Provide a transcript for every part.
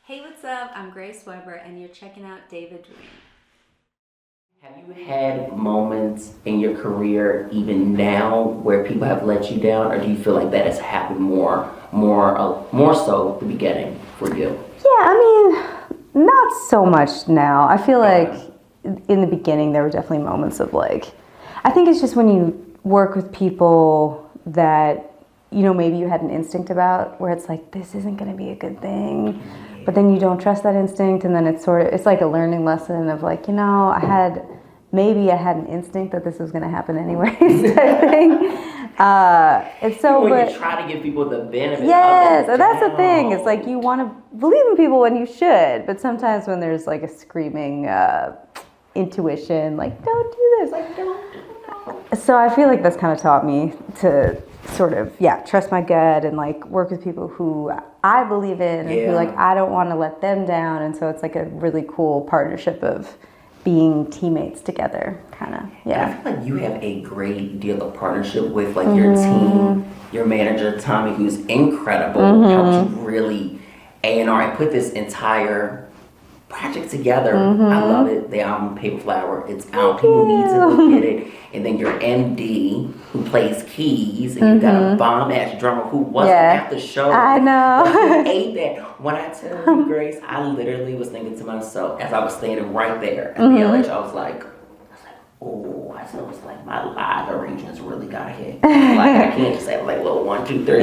Hey, what's up? I'm Grace Weber, and you're checking out David Duane. Have you had moments in your career, even now, where people have let you down, or do you feel like that has happened more so at the beginning for you? Yeah, I mean, not so much now. I feel like in the beginning there were definitely moments of like, I think it's just when you work with people that, you know, maybe you had an instinct about where it's like, this isn't going to be a good thing, but then you don't trust that instinct, and then it's like a learning lesson of like, you know, maybe I had an instinct that this was going to happen anyways type thing. And so, when you try to give people the benefit yes, of it, that's the thing. It's like you want to believe in people when you should, but sometimes when there's like a screaming intuition, like don't do this, like don't do that. So I feel like that's kind of taught me to sort of trust my gut and like work with people who I believe in and who like I don't want to let them down, and so it's like a really cool partnership of being teammates together, kind of. Yeah. And I feel like you have a great deal of partnership with like your team, your manager Tommy, who's incredible, helped you really A&R and put this entire project together. I love it. The album Paperflower, it's out. People need to go get it. And then your MD who plays keys, and you got a bomb ass drummer who wasn't at the show. I know. Who ate that. When I tell you, Grace, I literally was thinking to myself as I was standing right there at the LH, I was like, oh, I was like, my live arrangements really got hit. Like I can't just have like little 1, 2, 3.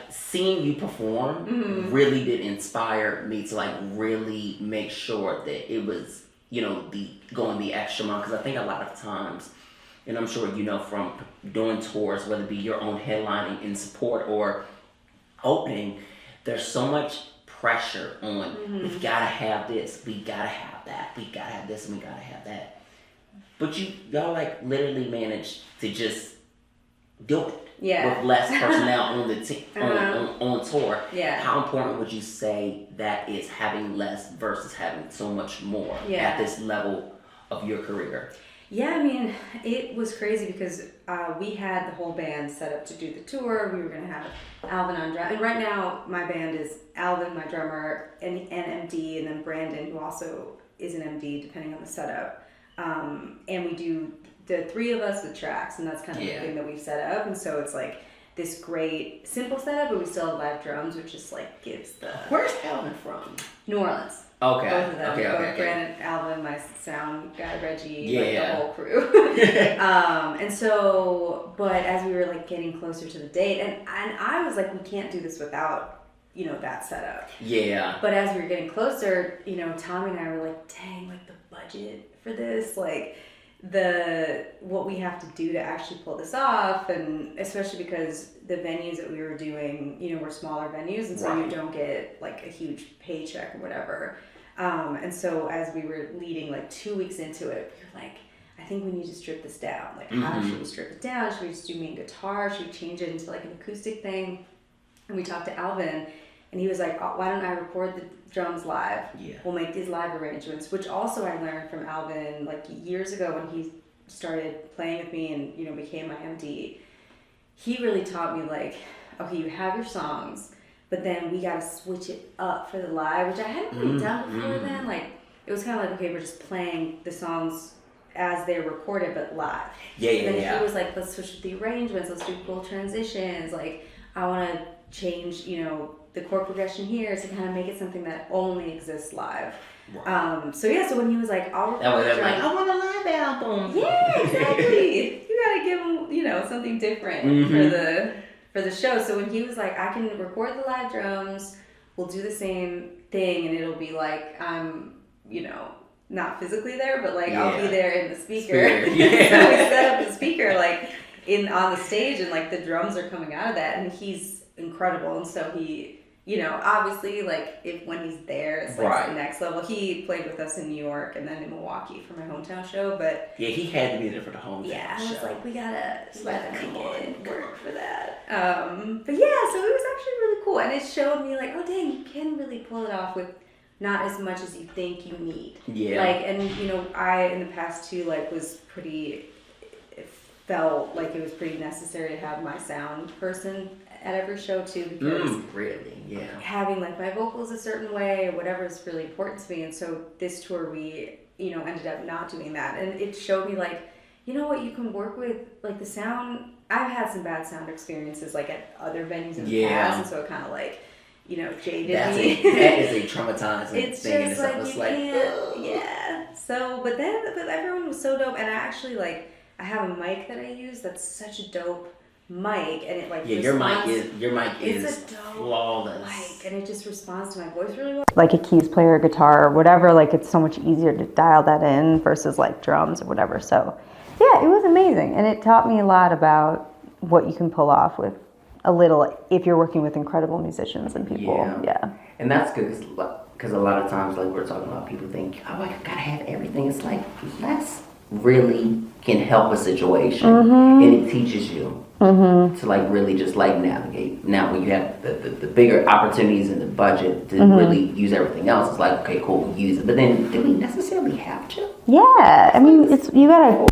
Seeing you perform really did inspire me to like really make sure that it was, you know, going the extra mile, because I think a lot of times, and I'm sure you know from doing tours, whether it be your own headlining in support or opening, there's so much pressure on we've got to have this, we got to have that, we got to have this, and we got to have that. But y'all like literally managed to just do it. With less personnel on the team on tour. How important would you say that is, having less versus having so much more at this level of your career? Yeah, I mean, it was crazy because we had the whole band set up to do the tour. We were going to have Alvin on drum. And right now, my band is Alvin, my drummer, and MD, and then Brandon, who also is an MD, depending on the setup. And we do the three of us with tracks, and that's kind of the thing that we've set up. And so it's like this great simple setup, but we still have live drums, which just like gives the... Where's Alvin from? New Orleans. Okay. Both of them. Okay. Brandon, Alvin, my sound guy, Reggie, the whole crew. And so, but as we were like getting closer to the date, and I was like, we can't do this without, you know, that setup. Yeah. But as we were getting closer, you know, Tommy and I were like, dang, like the budget for this, like what we have to do to actually pull this off, and especially because the venues that we were doing, you know, were smaller venues, and so you don't get like a huge paycheck or whatever. And so as we were leading like 2 weeks into it, we were like, I think we need to strip this down. Like, how should we strip it down? Should we just do main guitar? Should we change it into like an acoustic thing? And we talked to Alvin, and he was like, oh, why don't I record the drums live? We'll make these live arrangements, which also I learned from Alvin like years ago when he started playing with me and, you know, became my MD. He really taught me like, okay, you have your songs, but then we got to switch it up for the live, which I hadn't really done before then. Like, it was kind of like, okay, we're just playing the songs as they're recorded, but live. And then he was like, let's switch the arrangements, let's do cool transitions. Like, I want to change, you know, the chord progression here to kind of make it something that only exists live. So when he was like, I'll record I want a live album. Yeah, exactly. You gotta give him, you know, something different for the show. So when he was like, I can record the live drums, we'll do the same thing, and it'll be like I'm, you know, not physically there, but like I'll be there in the speaker. So we set up the speaker like on the stage, and like the drums are coming out of that, and he's incredible. And so he, you know, obviously, like, when he's there, it's like the next level. He played with us in New York and then in Milwaukee for my hometown show, but... Yeah, he had to be there for the hometown show. Yeah, I was like, we gotta make it work for that. But yeah, so it was actually really cool, and it showed me, like, oh, dang, you can really pull it off with not as much as you think you need. Yeah. Like, and, you know, I, in the past, too, like, felt like it was pretty necessary to have my sound person at every show too, because really, yeah. having like my vocals a certain way or whatever is really important to me. And so this tour we, ended up not doing that. And it showed me like, you know what, you can work with like the sound. I've had some bad sound experiences like at other venues in the past, and so it kind of like, jaded me. That is a traumatizing it's thing. just like you can't, yeah. So, but everyone was so dope, and I actually like I have a mic that I use that's such a dope mic, and it like your mic is it's a dope flawless mic, and it just responds to my voice really well. Like a keys player, guitar, or whatever, like it's so much easier to dial that in versus like drums or whatever. So yeah, it was amazing, and it taught me a lot about what you can pull off with a little if you're working with incredible musicians and people. Yeah. And that's good because a lot of times, like we're talking about, people think, oh, I gotta have everything. It's like, that's really can help a situation, and it teaches you to like really just like navigate. Now, when you have the bigger opportunities and the budget to really use everything else, it's like, okay, cool, we use it. But then, do we necessarily have to? Yeah, I mean, you gotta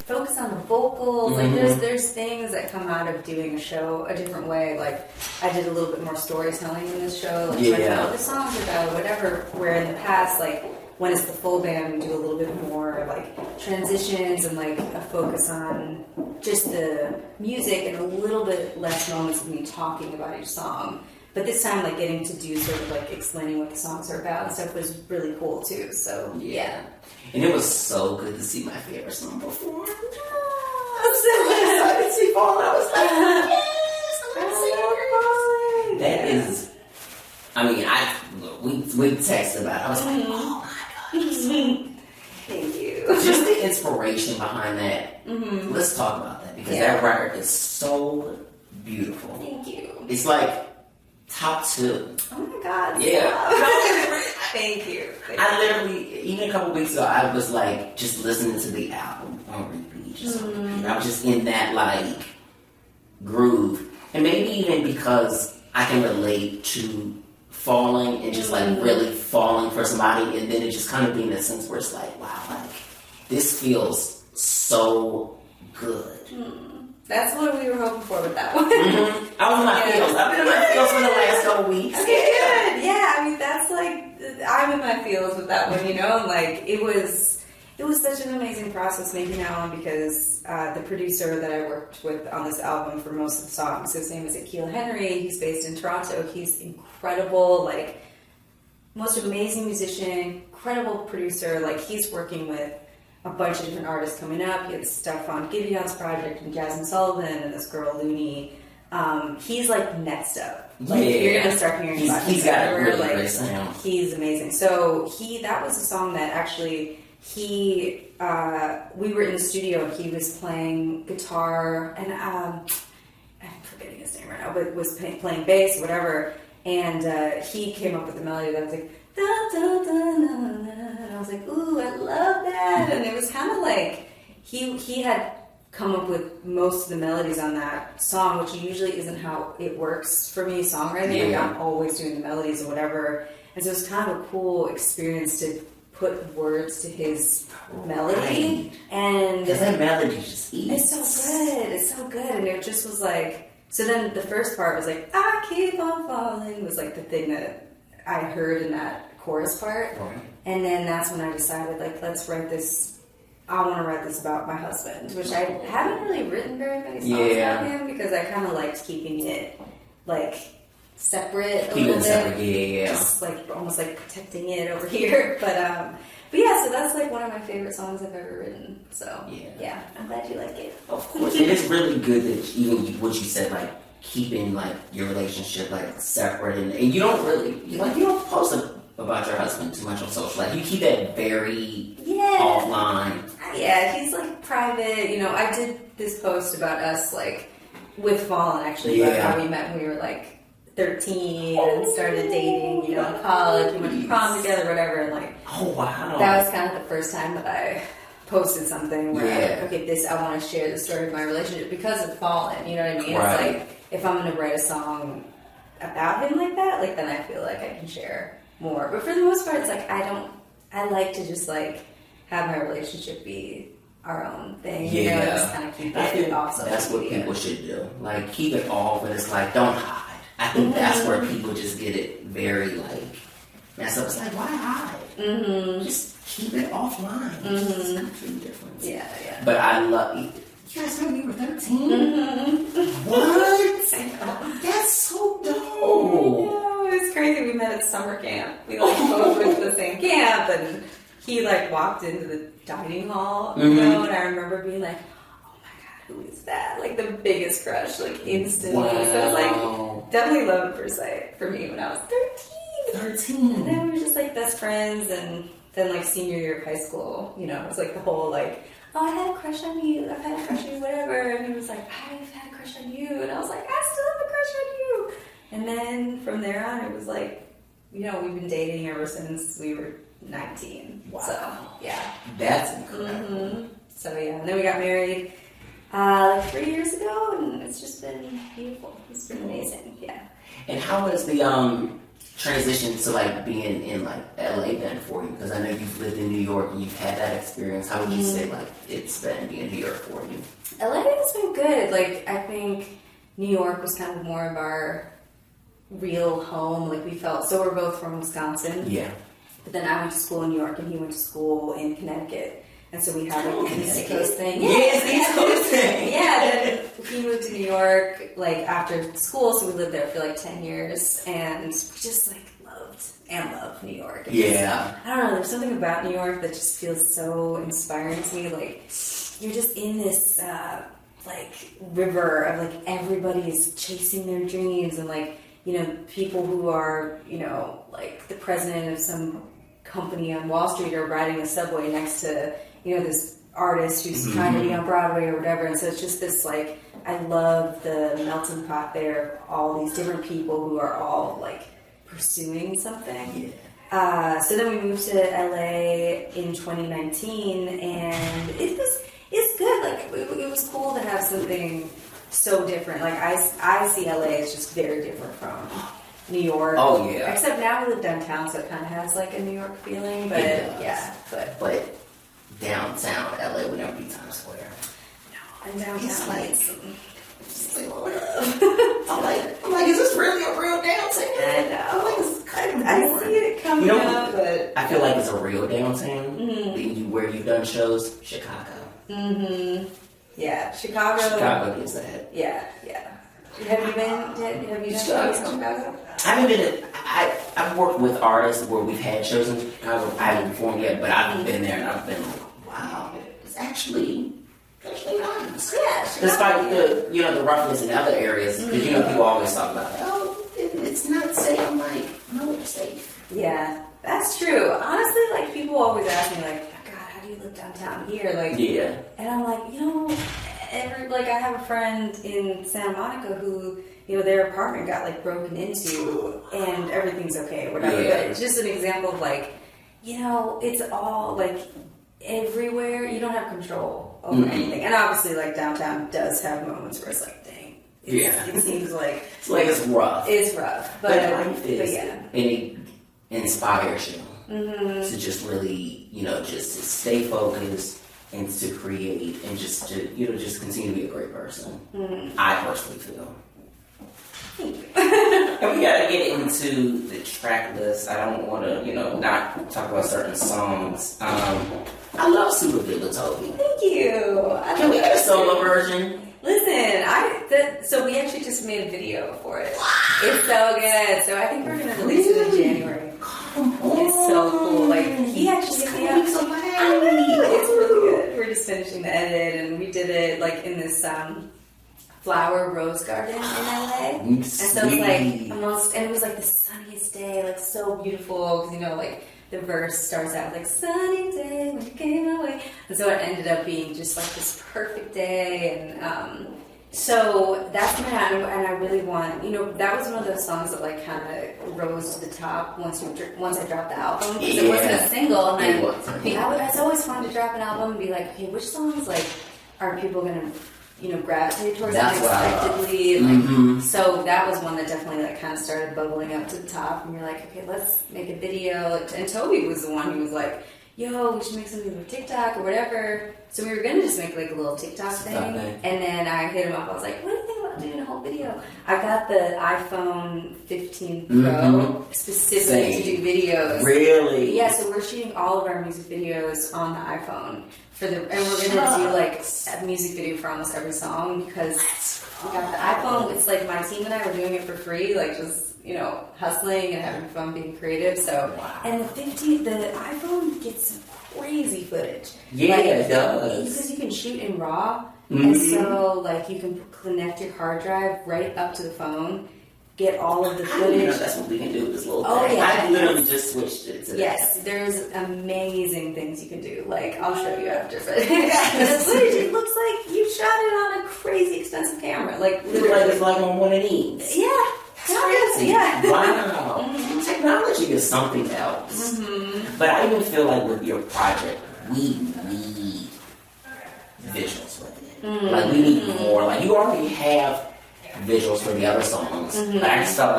focus on the vocals. Like there's things that come out of doing a show a different way. Like I did a little bit more storytelling in this show. Like talking about what the songs are about, whatever. Where in the past, like when it's the full band, we do a little bit more like transitions and like a focus on just the music and a little bit less moments of me talking about each song. But this time, like getting to do sort of like explaining what the songs are about and stuff was really cool too. So yeah. And it was so good to see my favorite song perform. I was so excited to see Paul. I was like, yes, that is. I mean, we texted about it. I was like, oh my gosh. Thank you. Just the inspiration behind that. Let's talk about that because that record is so beautiful. Thank you. It's like top 2. Oh my God. Yeah. Thank you. I literally, even a couple weeks ago, I was like just listening to the album on repeat. I was just in that like groove. And maybe even because I can relate to falling and just like really falling for somebody, and then it just kind of being a sense where it's like, wow, like this feels so good. That's what we were hoping for with that one. I was in my feels. I've been in my feels for the last couple weeks. Okay, good. Yeah, I mean that's like I'm in my feels with that one, and like it was such an amazing process making that one because the producer that I worked with on this album for most of the songs, his name is Akil Henry. He's based in Toronto. He's incredible, like most amazing musician, incredible producer. Like he's working with a bunch of different artists coming up. He had stuff on Gideon's project and Jasmine Sullivan and this girl Looney. He's like next up. Like you're gonna start hearing about him. He's got a really like, great sound. He's amazing. So that was a song that actually we were in the studio and he was playing guitar and I'm forgetting his name right now, but was playing bass, whatever. And he came up with the melody that was like da, da, da, da, da. And I was like, ooh, I love that. And it was kind of like he had come up with most of the melodies on that song, which usually isn't how it works for me songwriting. Like I'm always doing the melodies or whatever. And so it's kind of a cool experience to put words to his melody. And because that melody just it's so good. And it just was like, so then the first part was like, I keep on falling was like the thing that I heard in that chorus part. Right. And then that's when I decided, like, let's write this. I want to write this about my husband, which I haven't really written very many songs about him because I kind of liked keeping it, like, separate a little bit. Just, like, almost like protecting it over here. But yeah, so that's, like, one of my favorite songs I've ever written. So, yeah, I'm glad you like it. Of course. It is really good that even what you said, like, keeping, like, your relationship, like, separate. And you don't really, you don't post about your husband too much on social. Like, you keep that very offline. Yeah, he's, like, private. I did this post about us, like, with Fallen, actually, about how we met when we were, like, 13 and started dating, in college, and went to prom together, whatever, and, like, that was kind of the first time that I posted something where, I want to share the story of my relationship because of Fallen, you know what I mean? Right. It's like, if I'm going to write a song about him like that, like, then I feel like I can share more. But for the most part, it's like, I like to just, like, have my relationship be our own thing, you know, and just kind of keep it off social that's what media. people should do. Like, keep it off, but it's like, don't hide. I think that's where people just get it very, like, messed up. It's like, why hide? Just keep it offline. It's not really different. Yeah. But I love you. You guys know you were 13? What? That's so dope. It was crazy. We met at summer camp. We like both went to the same camp, and he like walked into the dining hall, you know, and I remember being like, "Oh my god, who is that?" Like the biggest crush, like instantly. Wow. So it was like definitely love at first sight for me when I was 13. And then we were just like best friends, and then like senior year of high school, you know, it was like the whole like, "Oh, I had a crush on you. I've had a crush on you, whatever." And he was like, "I've had a crush on you," and I was like, "I still have a crush on you." And then from there on, it was like, you know, we've been dating ever since we were 19. Wow. So, yeah. That's incredible. So, yeah. And then we got married like 3 years ago, and it's just been beautiful. It's been amazing. Yeah. And how was the transition to like being in like LA then for you? Because I know you've lived in New York and you've had that experience. How would you say like it's been being here for you? LA has been good. Like, I think New York was kind of more of our real home. Like, we felt, so we're both from Wisconsin. Yeah. But then I went to school in New York and he went to school in Connecticut. And so we had like the East Coast thing. Yes, East Coast thing. Yeah, then he moved to New York like after school, so we lived there for like 10 years, and we just like love New York. Yeah. I don't know, there's something about New York that just feels so inspiring to me. Like, you're just in this like river of like everybody is chasing their dreams, and like, you know, people who are, you know, like the president of some company on Wall Street are riding a subway next to, you know, this artist who's trying to be on Broadway or whatever. And so it's just this like, I love the melting pot there of all these different people who are all like pursuing something. Yeah. So then we moved to LA in 2019, and it's good. Like, it was cool to have something so different. Like, I see LA as just very different from New York. Oh yeah. Except now we live downtown, so it kind of has like a New York feeling. But but downtown LA would never be Times Square. no, and downtown It's like- needs some I'm like, is this really a real downtown? I know. I'm like, it's kind of I boring. see it coming You know, up, but I feel like it's a real downtown. Where you've done shows, Chicago. yeah, Chicago. Chicago gives that. Yeah. Have you done shows in Chicago? I haven't been. I've worked with artists where we've had shows in Chicago. I haven't performed yet, but I've been there and I've been like, wow, it's actually nice. Yeah, Despite the roughness in other areas, because people always talk about, it's not safe. I'm like, no, it's safe. Yeah, that's true. Honestly, like, people always ask me, like, oh, God, how do you live downtown here? Like, Yeah. and I'm like, you know, I have a friend in Santa Monica who, you know, their apartment got like broken into, and everything's okay, whatever. Yeah. But it's just an example of like, you know, it's all like everywhere. You don't have control over anything, and obviously, like, downtown does have moments where it's like, dang, it seems like it's rough. it's rough, but life is, yeah. and it inspires you to just really, just to stay focused and to create and just to, just continue to be a great person. I personally feel. And we gotta get into the track list. I don't want to, not talk about certain songs. I love Super Villa Toby. Thank you. Can we get a solo version? Listen, so we actually just made a video for it. It's so good. So I think we're gonna release it in January. It's so cool. Like, he actually hit me up. It's really good. We're just finishing the edit, and we did it like in this flower rose garden in LA. And so it's like almost, and it was like the sunniest day, like so beautiful, because like the verse starts out like sunny day when you came away, and so it ended up being just like this perfect day. And so that's coming out, and I really want, that was one of those songs that like kind of rose to the top once I dropped the album, because it wasn't a single. And it's always fun to drop an album and be like, okay, which songs like are people gonna gravitate towards unexpectedly. So that was one that definitely like kind of started bubbling up to the top, and you're like, okay, let's make a video. And Toby was the one who was like, yo, we should make something for TikTok or whatever. So we were gonna just make like a little TikTok thing, and then I hit him up. I was like, what do you think about doing a whole video? I got the iPhone 15 Pro specifically to do videos. Really? Yeah, so we're shooting all of our music videos on the iPhone and we're gonna do like a music video for almost every song because we got the iPhone. It's like my team and I were doing it for free, like just hustling and having fun being creative. So and the iPhone gets some crazy footage. Yeah, like, it does. Because you can shoot in RAW, and so like you can connect your hard drive right up to the phone, get all of the footage. That's what we can do with this little Oh, thing. yeah. I literally just switched it to that. Yes, there's amazing things you can do. Like, I'll show you after. But the footage, it looks like you shot it on a crazy expensive camera. Like, literally. It's like on one of these. Yeah. Crazy. Yeah. Wow. Technology is something else. But I even feel like with your project, we need visuals with it. Like, we need more. Like, you already have visuals for the other songs. But I just felt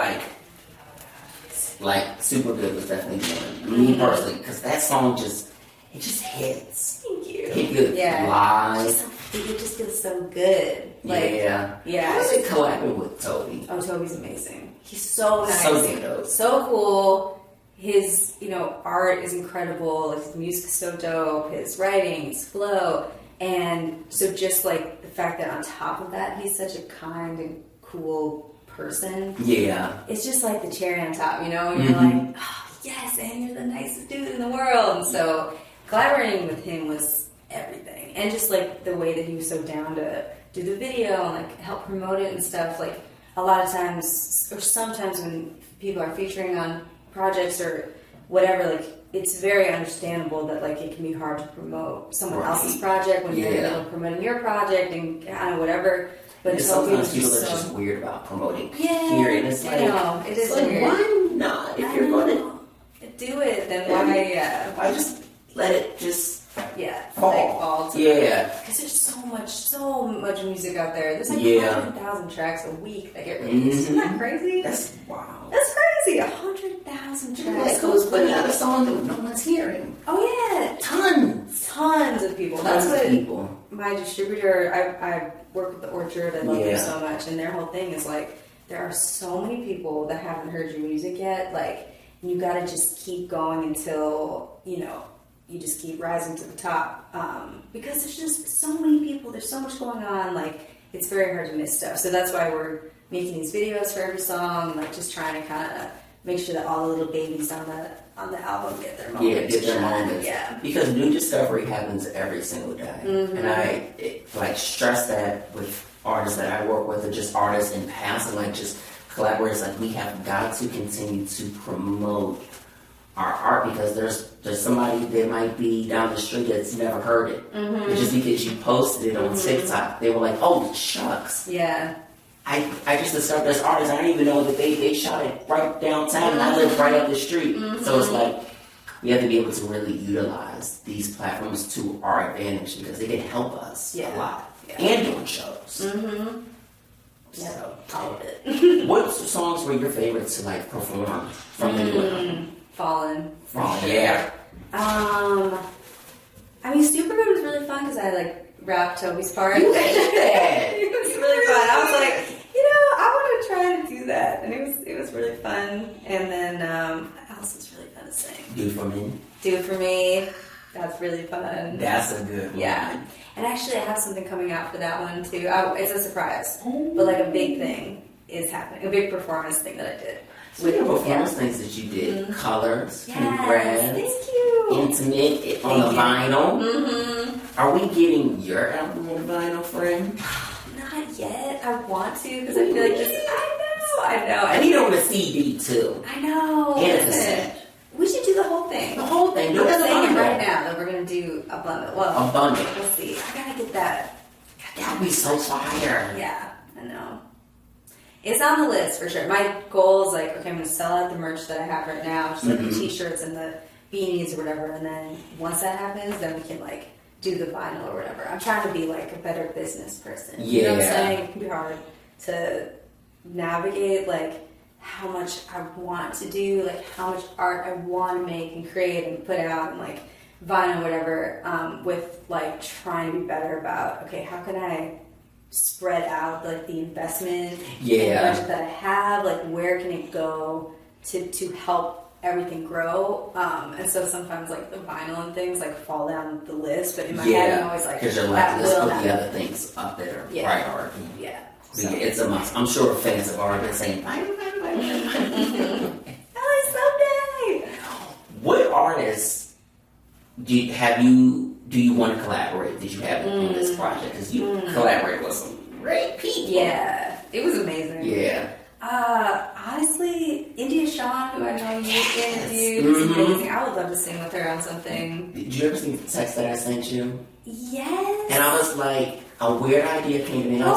like Super Good was definitely one. Me personally, because that song just hits. Thank you. Hit good live. It just feels so good. Like, yeah. Yeah. How's it collabing with Toby? Oh, Toby's amazing. He's so nice. So dope. So cool. His, art is incredible. Like, his music is so dope. His writing, his flow. And so just, like, the fact that on top of that, he's such a kind and cool person. Yeah. It's just like the cherry on top, And you're like, oh, yes, and you're the nicest dude in the world. And so collaborating with him was everything. And just, like, the way that he was so down to do the video and, like, help promote it and stuff. Like, a lot of times, or sometimes when people are featuring on projects or whatever, like, it's very understandable that, like, it can be hard to promote someone else's project when you're in the middle of promoting your project and whatever. But sometimes people are just weird about promoting. Period. It's like, it is like, weird. why not? If you're going to do it, then why just let it just fall to because there's so much music out there. There's like 100,000 tracks a week that get released. Isn't that crazy? That's wow. That's crazy. 100,000 tracks. Like, who's putting out a song that no one's hearing? Oh yeah, tons of people. That's what people. My distributor. I work with the Orchard. I love them so much, and their whole thing is like there are so many people that haven't heard your music yet. Like, you got to just keep going until you just keep rising to the top, because there's just so many people, there's so much going on, like, it's very hard to miss stuff. So that's why we're making these videos for every song, and, like, just trying to kind of make sure that all the little babies on the album get their moments. Yeah, get their moments. Yeah. Because new discovery happens every single day. And I stress that with artists that I work with, or just artists in passing, like, just collaborators, like, we have got to continue to promote our art, because there's somebody that might be down the street that's never heard it. But just because you posted it on TikTok, they were like, oh, shucks. Yeah. I just discovered this artist. I didn't even know that they shot it right downtown, and I live right up the street. So it's like, we have to be able to really utilize these platforms to our advantage, because they can help us a lot. And doing shows. So, all of it. what songs were your favorites to, like, perform from the new album? Fallen, yeah. I mean, Super Good was really fun because I, like, rapped Toby's part. You hate that. It was really fun. I was like, I want to try to do that, and it was really fun. And then what else was really fun to sing? Do It For Me. That's really fun. That's a good one. Yeah. And actually, I have something coming out for that one too. It's a surprise, but like a big thing is happening. A big performance thing that I did. Speaking of performance things that you did, Colors, congrats, thank you. Intimate on the vinyl. Are we getting your album on vinyl, friend? Not yet. I want to because I feel like this. I know. I need it on a CD too. I know. And a cassette. We should do the whole thing. The whole thing. Do it We're as a saying bundle. right now that we're gonna do a bundle. Well, A bundle. We'll see. I gotta get that. That would be so fire. Yeah, I know. It's on the list for sure. My goal is like, okay, I'm gonna sell out the merch that I have right now, just like the t-shirts and the beanies or whatever, and then once that happens, then we can like do the vinyl or whatever. I'm trying to be like a better business person. You know what I'm saying? It can be hard to navigate like how much I want to do, like how much art I want to make and create and put out, and like vinyl, whatever, with like trying to be better about, okay, how can I spread out like the investment and budget that I have, like where can it go to help everything grow, and so sometimes like the vinyl and things like fall down the list, but in my head I'm always like, because you're like, let's put the other things up there, priority. So. It's a must. I'm sure fans have already been saying, someday. What artists do you want to collaborate? Did you have in this project? Because you collaborate with some great people. Yeah, it was amazing. Yeah. Honestly, India Shawn, who I know you interviewed, is amazing. I would love to sing with her on something. Did you ever see the text that I sent you? Yes. And I was like, a weird idea came to me. You did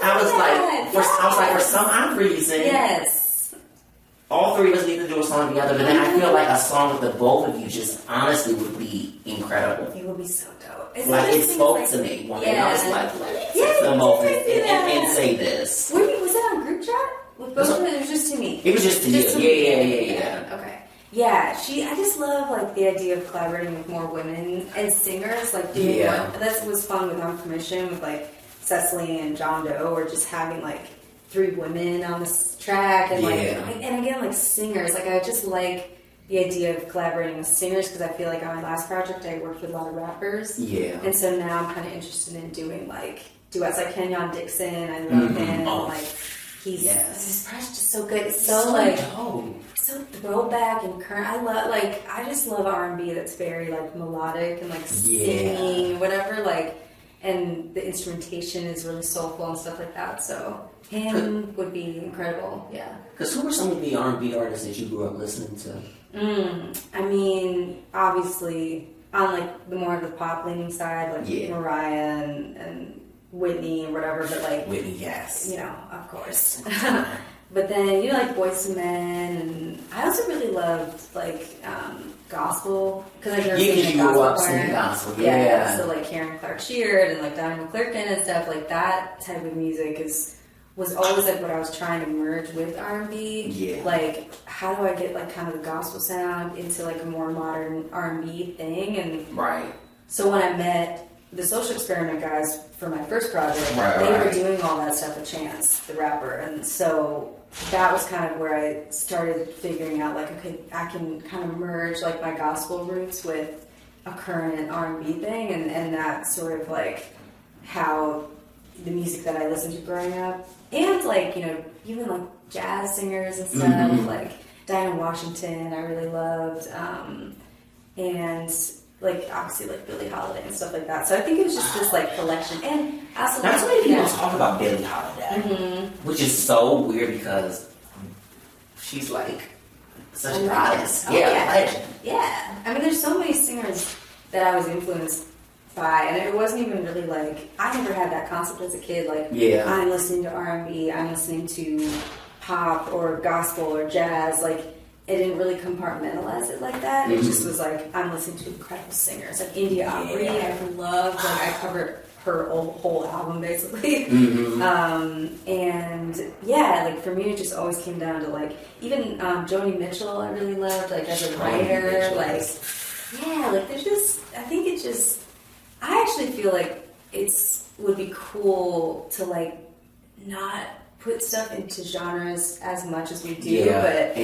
I was that. like, for some odd reason, yes, all three of us need to do a song together. But then I feel like a song with the both of you just honestly would be incredible. It would be so dope. It spoke to me one day. I was like, let me take them both and say this. Was it on group chat? With both of them? It was just to me. It was just to you. Yeah. Okay. Yeah, I just love like the idea of collaborating with more women and singers, like doing one. That was fun with On Permission with like Cecily and John Doe, or just having like 3 women on this track, and and again like singers. Like I just like the idea of collaborating with singers, because I feel like on my last project I worked with a lot of rappers. Yeah. And so now I'm kind of interested in doing like duets, like Kenyon Dixon. I love him. Like his project is so good. It's so like dope. So throwback and current. I just love R&B that's very like melodic and like singing, whatever. Like, and the instrumentation is really soulful and stuff like that. So him would be incredible. Yeah. Because who were some of the R&B artists that you grew up listening to? I mean, obviously on like the more of the pop leaning side, like Mariah and Whitney and whatever. But like Whitney, yes. You know, of course. But then, like Boyz II Men, and I also really loved, like, gospel, because I grew up singing gospel. Yeah. So, like, Karen Clark Sheard and, like, Donnie McClurkin and stuff, like, that type of music was always, like, what I was trying to merge with R&B. Yeah. Like, how do I get, like, kind of the gospel sound into, like, a more modern R&B thing? And right. So when I met the Social Experiment guys for my first project, they were doing all that stuff with Chance, the rapper, and so that was kind of where I started figuring out, like, okay, I can kind of merge like my gospel roots with a current R&B thing, and that's sort of like how the music that I listened to growing up, and like, even like jazz singers and stuff, like Diana Washington I really loved, and like obviously like Billie Holiday and stuff like that. So I think it was just this like collection, and also not so many people talk about Billie Holiday, which is so weird because she's like such a goddess, legend. Yeah, I mean, there's so many singers that I was influenced by, and it wasn't even really like I never had that concept as a kid. Like, I'm listening to R&B, I'm listening to pop or gospel or jazz, like. It didn't really compartmentalize it like that. It just was like, I'm listening to incredible singers. Like India Arie, I loved. Like, I covered her whole album, basically. And, like, for me, it just always came down to, like, even Joni Mitchell I really loved, like, as a writer. Like, there's just, I think it just, I actually feel like would be cool to, like, not put stuff into genres as much as we do, but...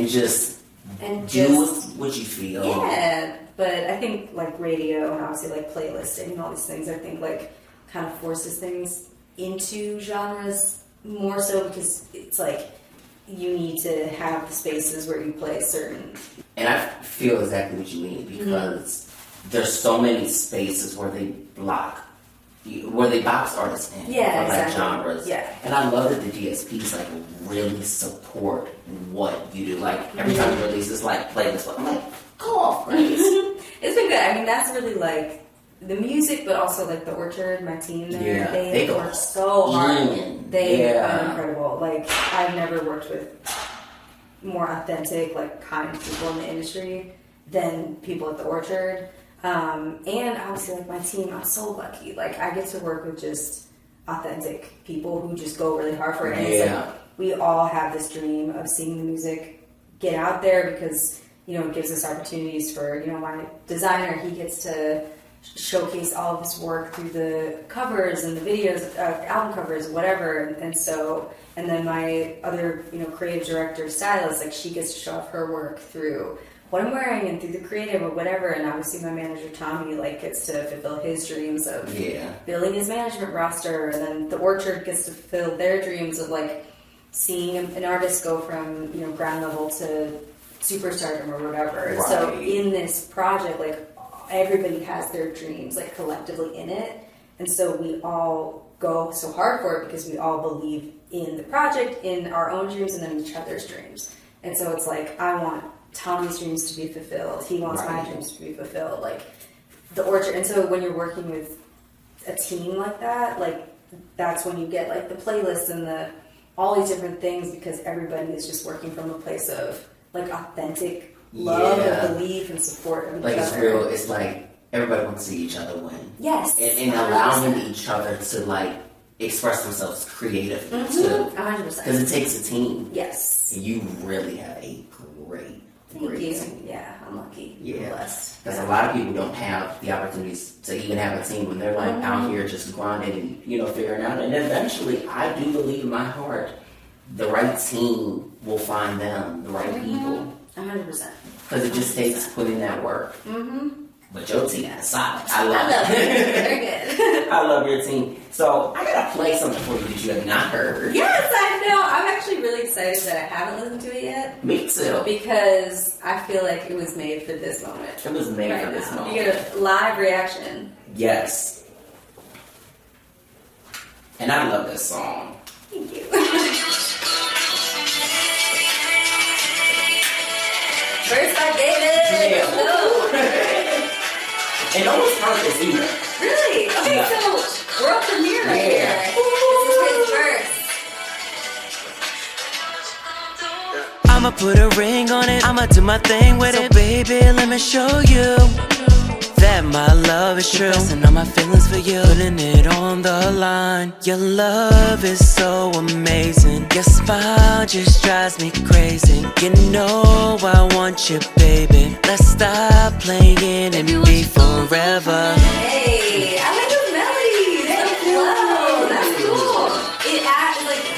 And do what you feel. Yeah, but I think like radio and obviously like playlisting and all these things, I think like kind of forces things into genres more so, because it's like you need to have the spaces where you play certain. And I feel exactly what you mean, because there's so many spaces where they box artists in for like genres. Yeah. And I love that the DSPs like really support what you do. Like every time you release this like playlist, I'm like, go off, Grace. It's been good. I mean, that's really like the music, but also like the Orchard, my team there. They work so hard. They are incredible. Like I've never worked with more authentic, like kind people in the industry than people at the Orchard. And obviously, like my team, I'm so lucky. Like I get to work with just authentic people who just go really hard for it. And it's like we all have this dream of seeing the music get out there, because it gives us opportunities for, my designer, he gets to showcase all of his work through the covers and the videos, album covers, whatever. And then my other, creative director, stylist, like she gets to show off her work through what I'm wearing and through the creative or whatever. And obviously my manager, Tommy, like gets to fulfill his dreams of building his management roster. And then the Orchard gets to fulfill their dreams of like seeing an artist go from, ground level to superstardom or whatever. Right. So in this project, like everybody has their dreams like collectively in it. And so we all go so hard for it because we all believe in the project, in our own dreams, and then each other's dreams. And so it's like, I want Tommy's dreams to be fulfilled. He wants my dreams to be fulfilled. Like the Orchard. And so when you're working with a team like that, like that's when you get like the playlists and all these different things, because everybody is just working from a place of like authentic love and belief and support of each other. It's real. It's like everybody wants to see each other win. Yes. And allowing each other to like express themselves creatively too. 100%. Because it takes a team. Yes. And you really have a great team. Yeah, I'm lucky. Yeah. I'm blessed. Because a lot of people don't have the opportunities to even have a team when they're like out here just grinding and, figuring out. And eventually, I do believe in my heart, the right team will find them, the right people. 100%. Because it just takes putting that work. But your team is solid. I love it. Very good. I love your team. So I gotta play something for you that you have not heard. Yes, I know. I'm actually really excited that I haven't listened to it yet. Me too. Because I feel like it was made for this moment. It was made for this moment. You get a live reaction. Yes. And I love this song. Thank you. First by David. Yeah. Hello. And no one's heard this either. Really? Okay, Yeah. so world premiere right here. This is his verse. I'ma put a ring on it, I'ma do my thing with it. Baby, let me show you that my love is true. And all my feelings for you, putting it on the line. Your love is so amazing. Your smile just drives me crazy. You know I want you, baby. Let's stop playing and be forever. Hey, I like those melodies. That's cool. That's cool. It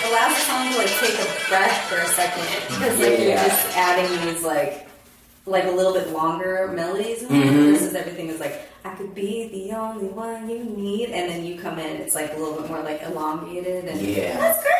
allows the song to like take a breath for a second, because like you're just adding these like a little bit longer melodies versus everything is like, I could be the only one you need, and then you come in, it's like a little bit more like elongated, and that's great.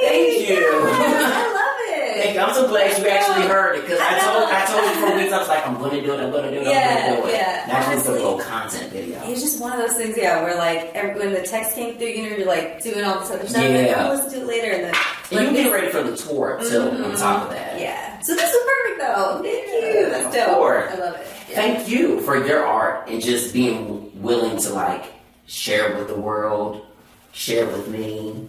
Thank you. I love it. Thank you. I'm so glad you actually heard it, because I told you for weeks, I was like, I'm gonna do it. Yeah. Now it's a little content video. It's just one of those things, where like when the text came through, you're like doing all this other stuff, and like, I'll listen to it later, and then and you get ready for the tour too. On top of that, so this is perfect though. Thank you. That's dope. I love it. Yeah. Thank you for your art and just being willing to like share with the world, share with me,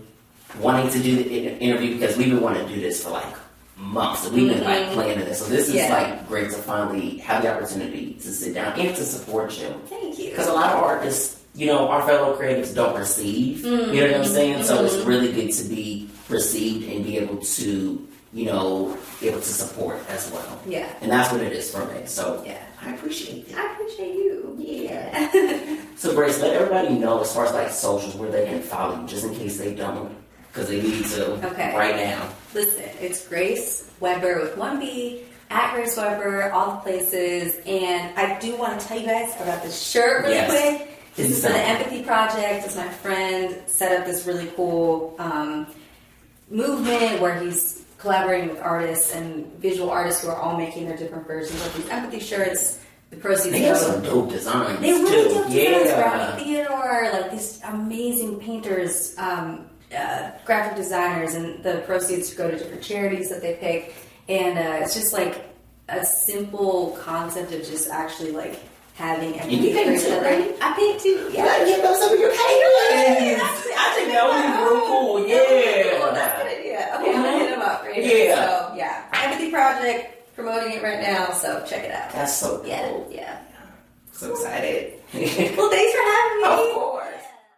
wanting to do the interview, because we've been wanting to do this for like months. We've been like planning this, so this is like great to finally have the opportunity to sit down and to support you. Thank you. Because a lot of artists, our fellow creatives don't receive. You know what I'm saying? So it's really good to be received and be able to, be able to support as well. Yeah. And that's what it is for me. So yeah, I appreciate it. I appreciate you. Yeah. So Grace, let everybody know as far as like socials where they can follow you, just in case they don't, because they need to right now. Listen, it's Grace Weber with 1B, at Grace Weber, all the places. And I do want to tell you guys about this shirt really quick. This is for the Empathy Project. It's my friend set up this really cool movement where he's collaborating with artists and visual artists who are all making their different versions of these empathy shirts. The proceeds they have some dope designs. They really dope designs. Yeah. Brownie Theodore, like these amazing painters, graphic designers, and the proceeds go to different charities that they pick. And it's just like a simple concept of just actually like having empathy for each other. Right? I paint too. Yeah. You give them some of your paintings. I think that would be real cool. Yeah. Cool. That's a good idea. Okay, I'm gonna hit them up right here. So Empathy Project, promoting it right now. So check it out. That's so cool. Yeah. So excited. Well, thanks for having me. Of course.